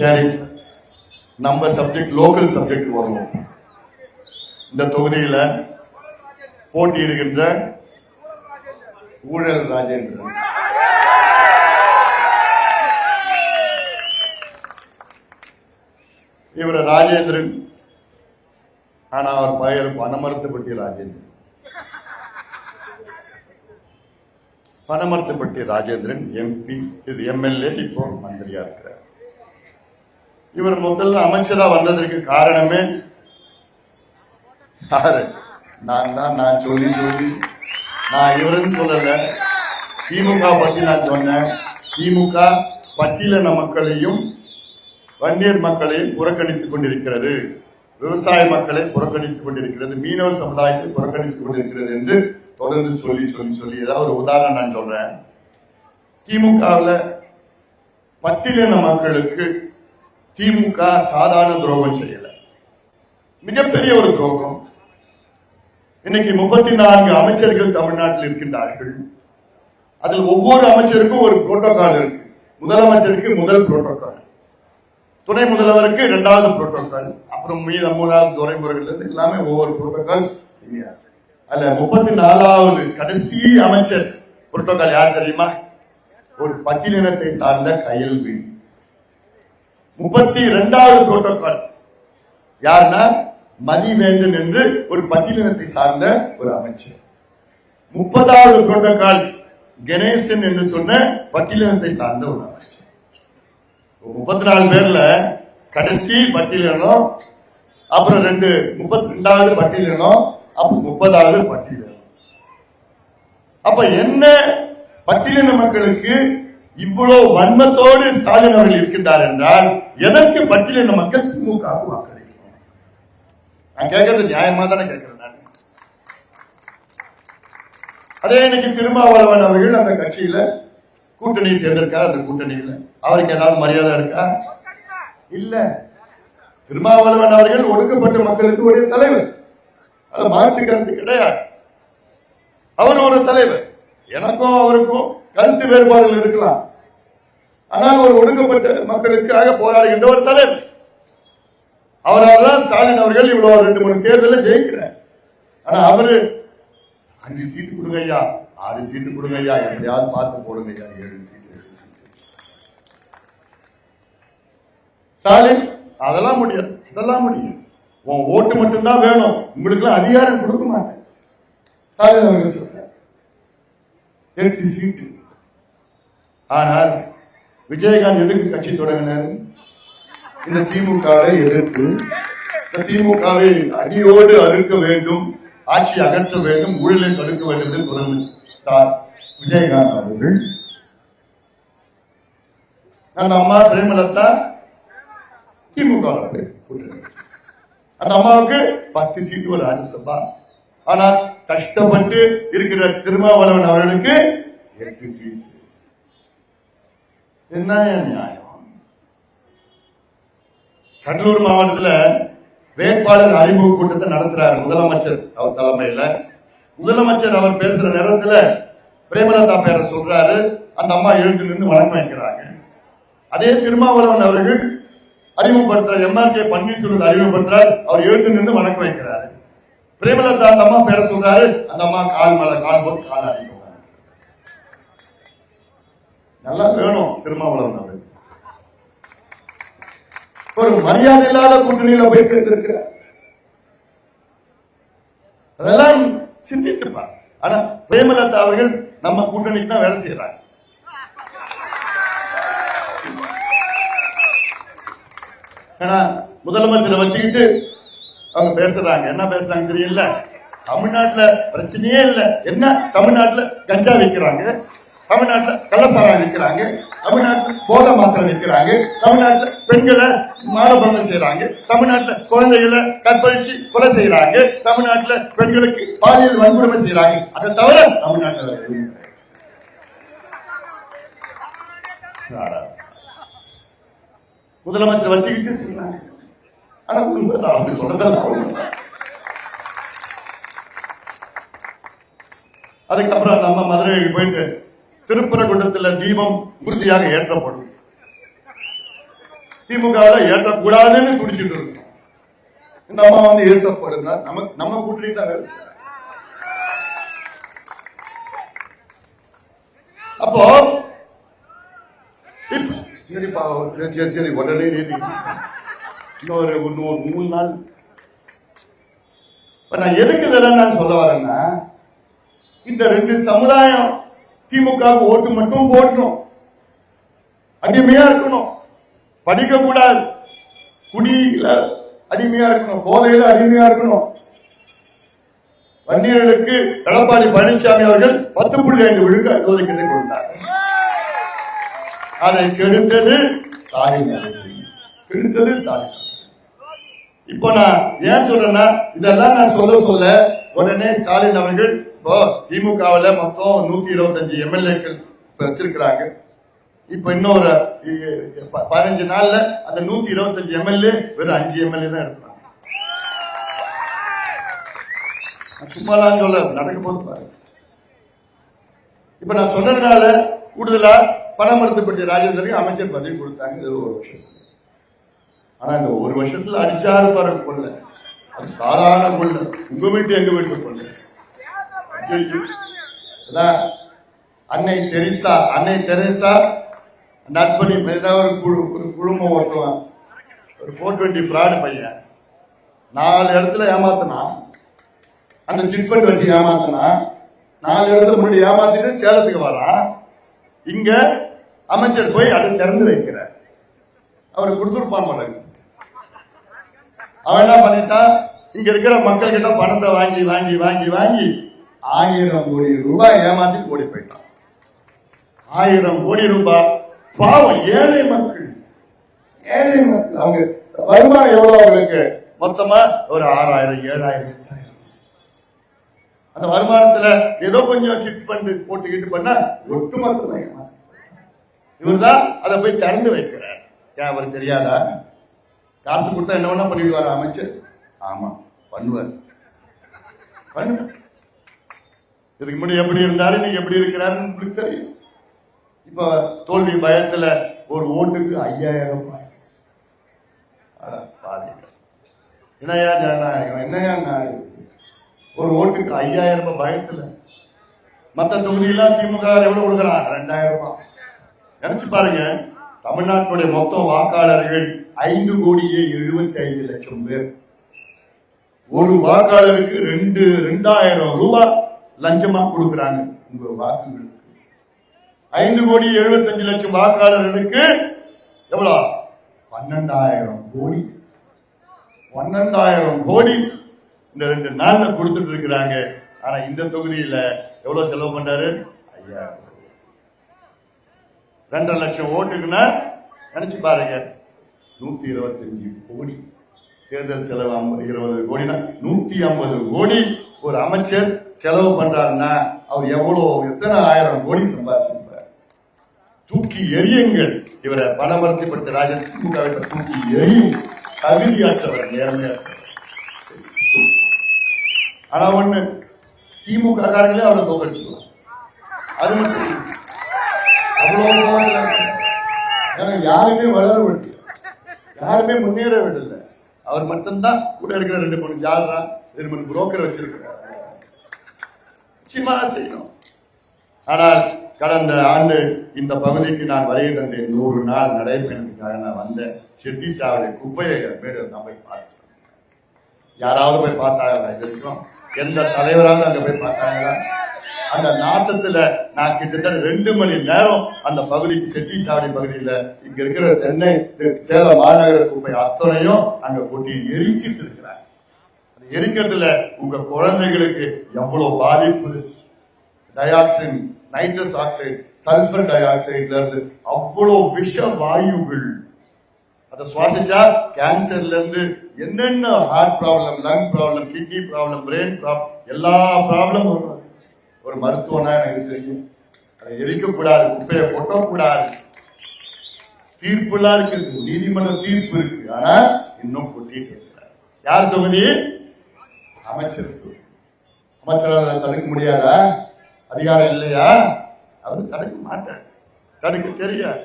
சரி, நம்ம subject local subject வருவோம். இந்த தொகுதியில போட்டியிடுகின்ற ஊழல் ராஜேந்திரன் இவர ராஜேந்திரன், ஆனா அவர் பெயர் பனமரத்துப்பட்டி ராஜேந்திரன். பனமரத்துப்பட்டி ராஜேந்திரன் எம்பி, இது எம்எல்ஏ, இப்போ மந்திரியா இருக்கிறார். இவர் முதல்ல அமைச்சரா வந்ததற்கு காரணமே யாரு? நான் சொல்லி நான் இவருன்னு சொல்லல, திமுக பத்தி நான் சொன்னேன். திமுக பட்டியலின மக்களையும் வன்னியர் மக்களையும் புறக்கணித்துக் கொண்டிருக்கிறது, விவசாய மக்களை புறக்கணித்துக் கொண்டிருக்கிறது, மீனவர் சமுதாயத்தை புறக்கணித்துக் கொண்டிருக்கிறது என்று தொடர்ந்து சொல்லி ஏதாவது ஒரு உதாரணம் நான் சொல்றேன். திமுகவில் பட்டியலின மக்களுக்கு திமுக சாதாரண துரோகம் செய்யல, மிகப்பெரிய ஒரு துரோகம். இன்னைக்கு 34 அமைச்சர்கள் தமிழ்நாட்டில் இருக்கின்றார்கள். அதில் ஒவ்வொரு அமைச்சருக்கும் ஒரு புரோட்டோகால் இருக்கு. முதலமைச்சருக்கு முதல் புரோட்டோகால், துணை முதல்வருக்கு 2வது புரோட்டோகால், அப்புறம் மீத 3வது துறைமுறைகள் இருந்து எல்லாமே ஒவ்வொரு புரோட்டோகால் செய்யார். அல்ல 34வது கடைசி அமைச்சர் புரோட்டோகால் யார் தெரியுமா? ஒரு பட்டியலினத்தை சார்ந்த கயல்வி. 32வது புரோட்டோகால் யாருன்னா மதிவேந்தன் என்று ஒரு பட்டியலினத்தை சார்ந்த ஒரு அமைச்சர். 30வது புரோட்டோகால் கணேசன் என்று சொன்ன பட்டியலினத்தை சார்ந்த ஒரு அமைச்சர். 34 பேர்ல கடைசி பட்டியலினம், அப்புறம் 32வது பட்டியலினம், அப்புறம் 30வது பட்டியலினம். அப்ப என்ன பட்டியலின மக்களுக்கு இவ்வளவு வன்மத்தோடு ஸ்டாலின் அவர்கள் இருக்கின்றார் என்றால் எதற்கு பட்டியலின மக்கள் திமுக வாக்களிக்கணும்? நான் கேட்கறது நியாயமா தானே கேட்கிறேன். நான் அதே இன்னைக்கு திருமாவளவன் அவர்கள் அந்த கட்சியில கூட்டணி சேர்ந்திருக்கார். அந்த கூட்டணியில அவருக்கு ஏதாவது மரியாதை இருக்கா? இல்ல. திருமாவளவன் அவர்கள் ஒடுக்கப்பட்ட மக்களுக்கு ஒரு தலைவர், அது மாற்று கருத்து கிடையாது. அவர் ஒரு தலைவர், எனக்கும் அவருக்கும் கருத்து வேறுபாடுகள் இருக்கலாம், ஆனால் ஒரு ஒடுக்கப்பட்ட மக்களுக்காக போராடுகின்ற ஒரு தலைவர். அவரால் தான் ஸ்டாலின் அவர்கள் இவ்வளவு 2-3 தேர்தலில் ஜெயிக்கிறார். ஆனா அவரு 5 சீட்டு கொடுங்க ஐயா, 6 சீட்டு கொடுங்க ஐயா, எப்படியாவது பார்த்து போடுங்க ஐயா, 7 சீட்டு. ஸ்டாலின் அதெல்லாம் முடியாது, அதெல்லாம் முடியும். உன் ஓட்டு மட்டும்தான் வேணும், உங்களுக்கு எல்லாம் அதிகாரம் கொடுக்க மாட்டேன். ஸ்டாலின் அவர்கள் சொல்ற 8 சீட்டு. ஆனால் விஜயகாந்த் எதுக்கு கட்சி தொடங்கினார்? இந்த திமுகவை எதிர்த்து, இந்த திமுகவை அடியோடு அறுக்க வேண்டும், ஆட்சி அகற்ற வேண்டும், ஊழலை தடுக்க வேண்டும் என்று தொடர்ந்து விஜயகாந்த் அவர்கள். அந்த அம்மா பிரேமலதா திமுக அந்த அம்மாவுக்கு 10 சீட்டு ஒரு ராஜ்யசபா. ஆனா கஷ்டப்பட்டு இருக்கிற திருமாவளவன் அவர்களுக்கு 8 சீட்டு. என்ன நியாயம்? கடலூர் மாவட்டத்தில் வேட்பாளர் அறிமுக கூட்டத்தை நடத்துறாரு முதலமைச்சர் அவர் தலைமையில. முதலமைச்சர் அவர் பேசுற நேரத்துல பிரேமலதா பேரை சொல்றாரு. அந்த அம்மா எழுந்து நின்று வணக்கம் வைக்கிறாங்க. அதே திருமாவளவன் அவர்கள் அறிமுகப்படுத்துறார், எம்ஆர்கே பன்னீர்செல்வம் அறிமுகப்படுத்துறார், அவர் எழுந்து நின்று வணக்கம் வைக்கிறாரு. பிரேமலதா அந்த அம்மா பேரை சொல்றாரு, அந்த அம்மா கால் மேல கால் போட்டு கால் அடிக்கிறாங்க. நல்லா வேணும் திருமாவளவன் அவர்கள். ஒரு மரியாதை இல்லாத கூட்டணியில போய் சேர்ந்திருக்கிறார். அதெல்லாம் சிந்தித்துப்பார். ஆனா பிரேமலதா அவர்கள் நம்ம கூட்டணிக்கு தான் வேலை செய்யறாங்க. முதலமைச்சரை வச்சுக்கிட்டு அவங்க பேசுறாங்க. என்ன பேசுறாங்க தெரியல. தமிழ்நாட்டுல பிரச்சனையே இல்ல. என்ன தமிழ்நாட்டுல கஞ்சா விற்கிறாங்க, தமிழ்நாட்டுல கள்ளசாராயம் விற்கிறாங்க, தமிழ்நாட்டுல போதை மாத்திரை விற்கிறாங்க, தமிழ்நாட்டுல பெண்களை மானபங்கம் செய்யறாங்க, தமிழ்நாட்டுல குழந்தைகளை கற்பழிச்சு கொலை செய்யறாங்க, தமிழ்நாட்டுல பெண்களுக்கு பாலியல் வன்கொடுமை செய்யறாங்க. அதை தவிர தமிழ்நாட்டில் முதலமைச்சர் வச்சுக்கிட்டு செய்யறாங்க. ஆனா உண்மைதான், அவங்க சொல்றதெல்லாம். அதுக்கப்புறம் நம்ம மதுரைக்கு போயிட்டு திருப்பரங்குன்றத்தில் தீபம் உறுதியாக ஏற்றப்படும். திமுகவில் ஏற்றக்கூடாதுன்னு துடிச்சிட்டு இருக்கோம். நம்ம வந்து ஏற்றப்படுங்க, நம்ம கூட்டணி தான் வேலை செய்யணும். அப்போ சரிப்பா, சரி உடனே நீதி இன்னொரு 3 நாள். நான் எதுக்கு இதெல்லாம் நான் சொல்ல வரேன்னா, இந்த 2 சமுதாயம் திமுக ஓட்டு மட்டும் போடணும், அடிமையா இருக்கணும், படிக்க கூடாது, குடியில அடிமையா இருக்கணும், போதையில அடிமையா இருக்கணும். வன்னியர்களுக்கு எடப்பாடி பழனிசாமி அவர்கள் 10.5 விழுக்காடு ஒதுக்கீட்டை கொடுத்தார். அதை கெடுத்தது ஸ்டாலின். இப்போ நான் ஏன் சொல்றேன்னா, இதெல்லாம் நான் சொல்ல உடனே ஸ்டாலின் அவர்கள் இப்போ திமுகவில் மொத்தம் 125 எம்எல்ஏக்கள் வச்சிருக்கிறாங்க. இப்ப இன்னொரு 15 நாள்ல அந்த 125 எம்எல்ஏ வெறும் 5 எம்எல்ஏ தான் இருப்பாங்க. சும்மாலாம் சொல்ல நடக்க போது பாரு. இப்ப நான் சொன்னதுனால கூடுதலா பணமறுத்தப்பட்ட ராஜேந்திரனுக்கு அமைச்சர் பதவி கொடுத்தாங்க. இது ஒரு வருஷம். ஆனா இந்த ஒரு வருஷத்துல அடிச்சாரு பாரு கொள்ள, அது சாதாரண கொள்ள. உங்க வீட்டு எங்க வீட்டு கொள்ள. அன்னை தெரேசா நட்பணி ஒரு குழுமம் ஓட்டுவான். ஒரு 420 ஃப்ராடு பையன் 4 இடத்துல ஏமாத்தினா, அந்த சிட்ஃபண்ட் வச்சு ஏமாத்தினா, 4 இடத்துல முன்னாடி ஏமாத்திட்டு சேலத்துக்கு வரான். இங்க அமைச்சர் போய் அதை திறந்து வைக்கிறார். அவரை கொடுத்துருப்பான் மலர். அவன் என்ன பண்ணிட்டான், இங்க இருக்கிற மக்கள் கிட்ட பணத்தை வாங்கி வாங்கி வாங்கி வாங்கி 1000 கோடி ரூபாய் ஏமாத்தி ஓடி போயிட்டான். 1000 கோடி ரூபாய். பாவம் ஏழை மக்கள். அவங்க வருமானம் எவ்வளவு? அவங்களுக்கு மொத்தமா ஒரு 6000 7000 8000. அந்த வருமானத்துல ஏதோ கொஞ்சம் சிட் ஃபண்ட் போட்டுக்கிட்டு பண்ணா ஒட்டுமொத்தமா ஏமாத்து. இவர்தான் அதை போய் திறந்து வைக்கிறார். ஏன் அவருக்கு தெரியாதா? காசு கொடுத்தா என்ன வேணா பண்ணிடுவார் அமைச்சர். ஆமா பண்ணுவார். இதுக்கு முன்னாடி எப்படி இருந்தாரு, இன்னைக்கு எப்படி இருக்கிறாருன்னு உங்களுக்கு தெரியும். இப்ப தோல்வி பயத்துல ஒரு ஓட்டுக்கு 5000 ரூபாய். என்னையா ஜனநாயகம், என்னையா நாயகம்? ஒரு ஓட்டுக்கு 5000 ரூபாய் பயத்துல. மத்த தொகுதியெல்லாம் திமுக எவ்வளவு கொடுக்குறான்? 2000 ரூபாய். நினைச்சு பாருங்க, தமிழ்நாட்டுடைய மொத்த வாக்காளர்கள் 5,75,00,000 பேர். ஒரு வாக்காளருக்கு 2000 ரூபாய் லஞ்சமா கொடுக்கிறாங்க உங்க வாக்குகளுக்கு. 5,75,00,000 வாக்காளர்களுக்கு எவ்வளவு? 12,000 கோடி. 12,000 கோடி இந்த 2 நாள்ல கொடுத்துட்டு இருக்கிறாங்க. ஆனா இந்த தொகுதியில எவ்வளவு செலவு பண்றாரு? 5000. 2.5 லட்சம் ஓட்டுக்குன்னா நினைச்சு பாருங்க, 125 கோடி. தேர்தல் செலவு 20 கோடினா 150 கோடி ஒரு அமைச்சர் செலவு பண்றாருன்னா அவர் எவ்வளவு, எத்தனை 1000 கோடி சம்பாதிச்சிருப்பார். தூக்கி எரியுங்கள் இவரை. பணமரத்தைப்படுத்த ராஜன் திமுக தூக்கி எரியும். தகுதியாற்றவர், நேர்மையாற்றவர். ஆனா ஒண்ணு, திமுக காரங்களே அவரை தோக்கடிச்சுருவாங்க. அது மட்டும் அவ்வளவு யாருமே வளர விடல, யாருமே முன்னேற விடல. அவர் மட்டும்தான் கூட இருக்கிற 2-3 ஜாலரா 2-3 புரோக்கர் வச்சிருக்கிறார். நிச்சயமா செய்யணும். ஆனால் கடந்த ஆண்டு இந்த பகுதிக்கு நான் வருகை தந்தேன். 100 நாள் நடைபயணத்துக்காக நான் வந்தேன். செட்டி சாவடி குப்பையை மேடு நான் போய் பார்த்தேன். யாராவது போய் பார்த்தாங்களா? இது வரைக்கும் எந்த தலைவராவது அங்க போய் பார்த்தாங்களா? அந்த நாட்டத்துல நான் கிட்டத்தட்ட 2 மணி நேரம் அந்த பகுதிக்கு, செட்டி சாவடி பகுதியில இங்க இருக்கிற சென்னை சேலம் மாநகர குப்பை அத்தனையும் அங்க கொட்டி எரிச்சிட்டு இருக்கிறாங்க. எரிக்கிறதுல உங்க குழந்தைகளுக்கு எவ்வளவு பாதிப்பு. டயாக்சின், நைட்ரஸ் ஆக்சைடு, சல்பர் டை ஆக்சைடுல இருந்து அவ்வளவு விஷ வாயுகள். அதை சுவாசிச்சா கேன்சர்ல இருந்து என்னென்ன heart problem, lung problem, kidney problem, brain problem, எல்லா ப்ராப்ளம் வரும். ஒரு மருத்துவனா எனக்கு தெரியும். அதை எரிக்கக்கூடாது, குப்பையை கொட்டக்கூடாது. தீர்ப்புலாம் இருக்குது, நீதிமன்ற தீர்ப்பு இருக்கு. ஆனா இன்னும் கொட்டிட்டு இருக்கிறார். யார் தொகுதி? அமைச்சர். அமைச்சரால் தடுக்க முடியாதா? அதிகாரம் இல்லையா? அவர் தடுக்க மாட்டார், தடுக்க தெரியாது.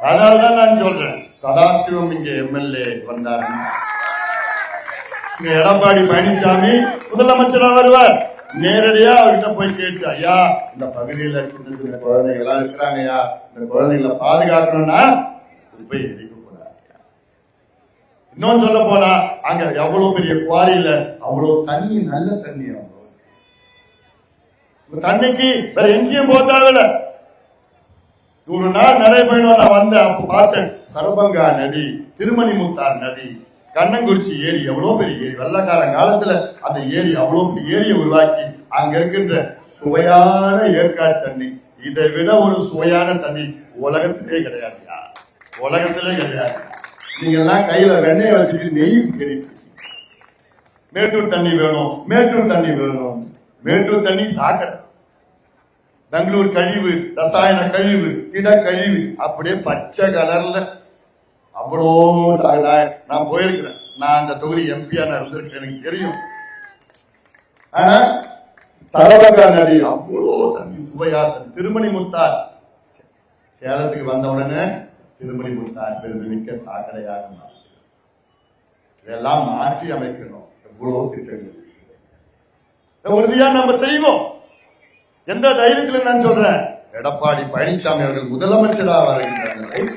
அதனாலதான் நான் சொல்றேன், சதாசிவம் இங்க எம்எல்ஏ வந்தாரு, இங்க எடப்பாடி பழனிசாமி முதலமைச்சரா வருவார். நேரடியா அவர்கிட்ட போய் கேட்டு, ஐயா இந்த பகுதியில சின்ன சின்ன குழந்தைகள் எல்லாம் இருக்கிறாங்க, ஐயா இந்த குழந்தைகளை பாதுகாக்கணும்னா குப்பை எரிக்க கூடாது. இன்னொன்னு சொல்ல போனா அங்க எவ்வளவு பெரிய குவாரியில அவ்வளவு தண்ணி, நல்ல தண்ணி, தண்ணிக்கு வேற எங்கேயும் போத்தாவில. 100 நாள் நடைபயணம் நான் வந்தேன். அப்ப பார்த்தேன் சரபங்கா நதி, திருமணிமுத்தார் நதி, கண்ணங்குறிச்சி ஏரி, எவ்வளவு பெரிய ஏரி. வெள்ளக்காரன் காலத்துல அந்த ஏரி அவ்வளவு பெரிய ஏரியை உருவாக்கி அங்க இருக்கின்ற சுவையான ஏற்காடு தண்ணி, இதை விட ஒரு சுவையான தண்ணி உலகத்திலே கிடையாது, உலகத்திலே கிடையாது. நீங்க எல்லாம் கையில வெண்ணெய் வச்சுட்டு நெய் கிடைக்கும். மேட்டூர் தண்ணி வேணும், மேட்டூர் தண்ணி வேணும். மேட்டூர் தண்ணி சாக்கடை, பெங்களூர் கழிவு, ரசாயன கழிவு, திட கழிவு, அப்படியே பச்சை கலர்ல அவ்வளோ. நான் போயிருக்கிறேன், நான் அந்த தொகுதி எம்பியா நான் இருந்திருக்கேன், எனக்கு தெரியும். ஆனா சரபங்கா நதி அவ்வளோ தண்ணி, சுவையா தண்ணி. திருமணிமுத்தார், சேலத்துக்கு வந்த உடனே திருமணிமுத்தார் பெருமிக்க சாக்கடையாக இதெல்லாம் மாற்றி அமைக்கணும். எவ்வளவு திட்டங்கள் உறுதியா நம்ம செய்வோம். எந்த தைரியத்துல நான் சொல்றேன், எடப்பாடி பழனிசாமி அவர்கள் முதலமைச்சராக வருகின்றனர்.